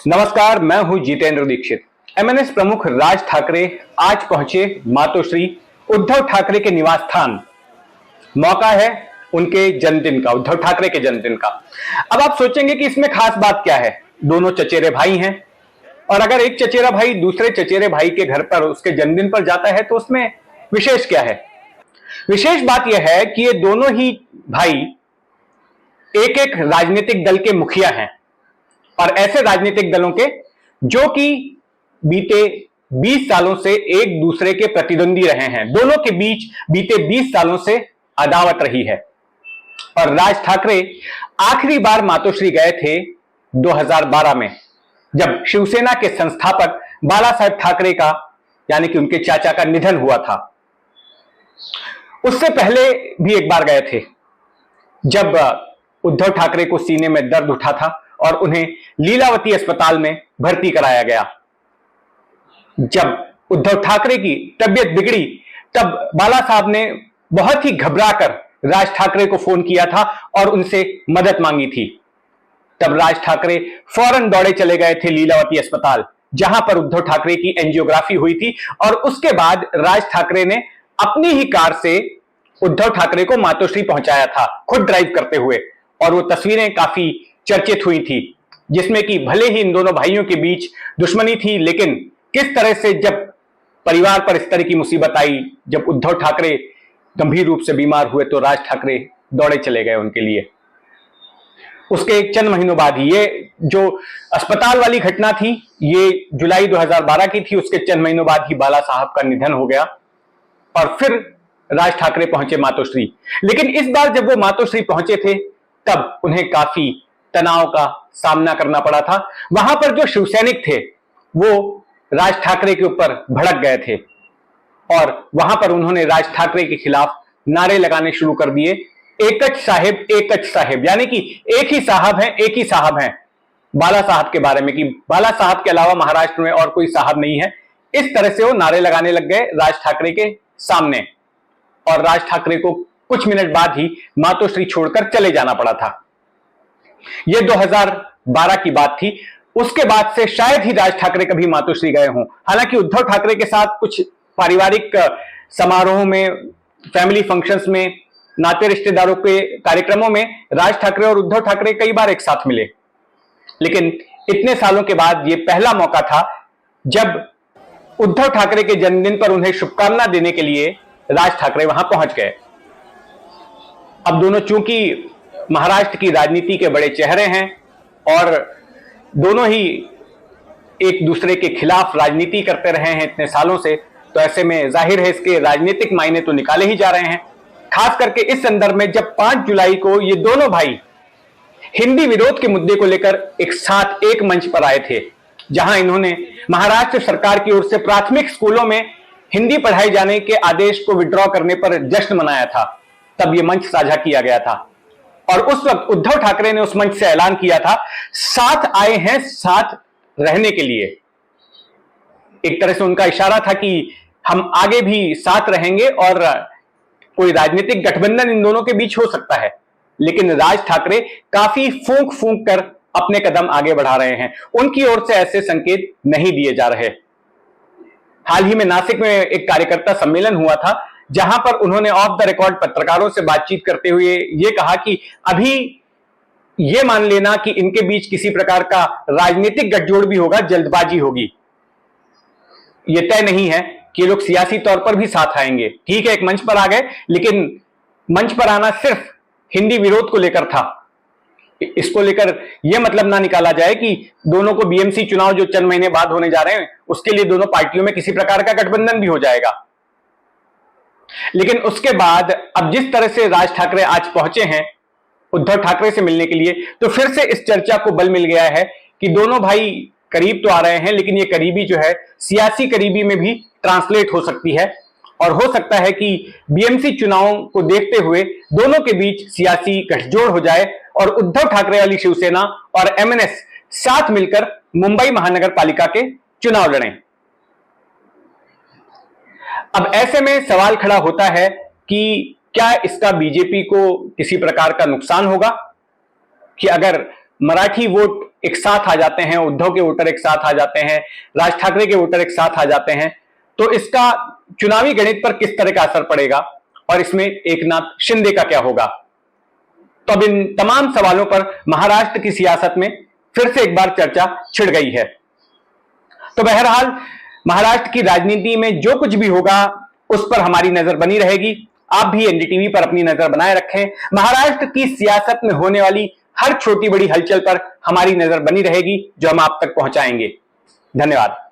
नमस्कार, मैं हूं जितेंद्र दीक्षित। एमएनएस प्रमुख राज ठाकरे आज पहुंचे मातोश्री उद्धव ठाकरे के निवास स्थान। मौका है उनके जन्मदिन का, उद्धव ठाकरे के जन्मदिन का। अब आप सोचेंगे कि इसमें खास बात क्या है, दोनों चचेरे भाई हैं और अगर एक चचेरा भाई दूसरे चचेरे भाई के घर पर उसके जन्मदिन पर जाता है तो उसमें विशेष क्या है। विशेष बात यह है कि ये दोनों ही भाई एक एक राजनीतिक दल के मुखिया हैं और ऐसे राजनीतिक दलों के जो कि बीते 20 सालों से एक दूसरे के प्रतिद्वंदी रहे हैं। दोनों के बीच बीते 20 सालों से अदावत रही है और राज ठाकरे आखिरी बार मातोश्री गए थे 2012 में, जब शिवसेना के संस्थापक बाला साहेब ठाकरे का यानी कि उनके चाचा का निधन हुआ था। उससे पहले भी एक बार गए थे जब उद्धव ठाकरे को सीने में दर्द उठा था और उन्हें लीलावती अस्पताल में भर्ती कराया गया। जब उद्धव ठाकरे की तबीयत बिगड़ी तब बाला साहब ने बहुत ही घबराकर राज ठाकरे को फोन किया था और उनसे मदद मांगी थी। तब राज ठाकरे फौरन दौड़े चले गए थे लीलावती अस्पताल, जहां पर उद्धव ठाकरे की एंजियोग्राफी हुई थी और उसके बाद राज ठाकरे ने अपनी ही कार से उद्धव ठाकरे को मातोश्री पहुंचाया था, खुद ड्राइव करते हुए। और वो तस्वीरें काफी चर्चित हुई थी, जिसमें कि भले ही इन दोनों भाइयों के बीच दुश्मनी थी, लेकिन किस तरह से जब परिवार पर इस तरह की मुसीबत आई, जब उद्धव ठाकरे गंभीर रूप से बीमार हुए तो राज ठाकरे दौड़े चले गए उनके लिए। उसके चंद महीनों बाद ही ये जो अस्पताल वाली घटना थी, ये जुलाई 2012 की थी। उसके चंद महीनों बाद ही बाला साहब का निधन हो गया और फिर राज ठाकरे पहुंचे मातोश्री। लेकिन इस बार जब वो मातोश्री पहुंचे थे तब उन्हें काफी तनाव का सामना करना पड़ा था। वहां पर जो शिवसैनिक थे वो राज ठाकरे के ऊपर भड़क गए थे और वहां पर उन्होंने राज ठाकरे के खिलाफ नारे लगाने शुरू कर दिए, एकच साहेब, यानी कि एक ही साहब हैं, एक ही साहब हैं, बाला साहब के बारे में, कि बाला साहब के अलावा महाराष्ट्र में और कोई साहब नहीं है। इस तरह से वो नारे लगाने लग गए राज ठाकरे के सामने और राज ठाकरे को कुछ मिनट बाद ही मातोश्री छोड़कर चले जाना पड़ा था। यह 2012 की बात थी। उसके बाद से शायद ही राज ठाकरे कभी मातोश्री गए हों। हालांकि उद्धव ठाकरे के साथ कुछ पारिवारिक समारोहों में, फैमिली फंक्शंस में, नाते रिश्तेदारों के कार्यक्रमों में राज ठाकरे और उद्धव ठाकरे कई बार एक साथ मिले, लेकिन इतने सालों के बाद यह पहला मौका था जब उद्धव ठाकरे के जन्मदिन पर उन्हें शुभकामना देने के लिए राज ठाकरे वहां पहुंच गए। अब दोनों चूंकि महाराष्ट्र की राजनीति के बड़े चेहरे हैं और दोनों ही एक दूसरे के खिलाफ राजनीति करते रहे हैं इतने सालों से, तो ऐसे में जाहिर है इसके राजनीतिक मायने तो निकाले ही जा रहे हैं। खास करके इस संदर्भ में जब 5 जुलाई को ये दोनों भाई हिंदी विरोध के मुद्दे को लेकर एक साथ एक मंच पर आए थे, जहां इन्होंने महाराष्ट्र सरकार की ओर से प्राथमिक स्कूलों में हिंदी पढ़ाए जाने के आदेश को विड्रॉ करने पर जश्न मनाया था, तब यह मंच साझा किया गया था। और उस वक्त उद्धव ठाकरे ने उस मंच से ऐलान किया था, साथ आए हैं साथ रहने के लिए। एक तरह से उनका इशारा था कि हम आगे भी साथ रहेंगे और कोई राजनीतिक गठबंधन इन दोनों के बीच हो सकता है। लेकिन राज ठाकरे काफी फूंक फूंक कर अपने कदम आगे बढ़ा रहे हैं, उनकी ओर से ऐसे संकेत नहीं दिए जा रहे। हाल ही में नासिक में एक कार्यकर्ता सम्मेलन हुआ था, जहां पर उन्होंने ऑफ द रिकॉर्ड पत्रकारों से बातचीत करते हुए यह कहा कि अभी यह मान लेना कि इनके बीच किसी प्रकार का राजनीतिक गठजोड़ भी होगा, जल्दबाजी होगी। यह तय नहीं है कि लोग सियासी तौर पर भी साथ आएंगे। ठीक है, एक मंच पर आ गए, लेकिन मंच पर आना सिर्फ हिंदी विरोध को लेकर था। इसको लेकर यह मतलब ना निकाला जाए कि दोनों को बीएमसी चुनाव जो चंद महीने बाद होने जा रहे हैं उसके लिए दोनों पार्टियों में किसी प्रकार का गठबंधन भी हो जाएगा। लेकिन उसके बाद अब जिस तरह से राज ठाकरे आज पहुंचे हैं उद्धव ठाकरे से मिलने के लिए, तो फिर से इस चर्चा को बल मिल गया है कि दोनों भाई करीब तो आ रहे हैं, लेकिन ये करीबी जो है सियासी करीबी में भी ट्रांसलेट हो सकती है और हो सकता है कि बीएमसी चुनावों को देखते हुए दोनों के बीच सियासी गठजोड़ हो जाए और उद्धव ठाकरे वाली शिवसेना और एमएनएस साथ मिलकर मुंबई महानगर पालिका के चुनाव लड़ें। अब ऐसे में सवाल खड़ा होता है कि क्या इसका बीजेपी को किसी प्रकार का नुकसान होगा कि अगर मराठी वोट एक साथ आ जाते हैं, उद्धव के वोटर एक साथ आ जाते हैं, राज ठाकरे के वोटर एक साथ आ जाते हैं, तो इसका चुनावी गणित पर किस तरह का असर पड़ेगा और इसमें एकनाथ शिंदे का क्या होगा। तो अब इन तमाम सवालों पर महाराष्ट्र की सियासत में फिर से एक बार चर्चा छिड़ गई है। तो बहरहाल महाराष्ट्र की राजनीति में जो कुछ भी होगा उस पर हमारी नजर बनी रहेगी। आप भी एनडीटीवी पर अपनी नजर बनाए रखें। महाराष्ट्र की सियासत में होने वाली हर छोटी बड़ी हलचल पर हमारी नजर बनी रहेगी, जो हम आप तक पहुंचाएंगे। धन्यवाद।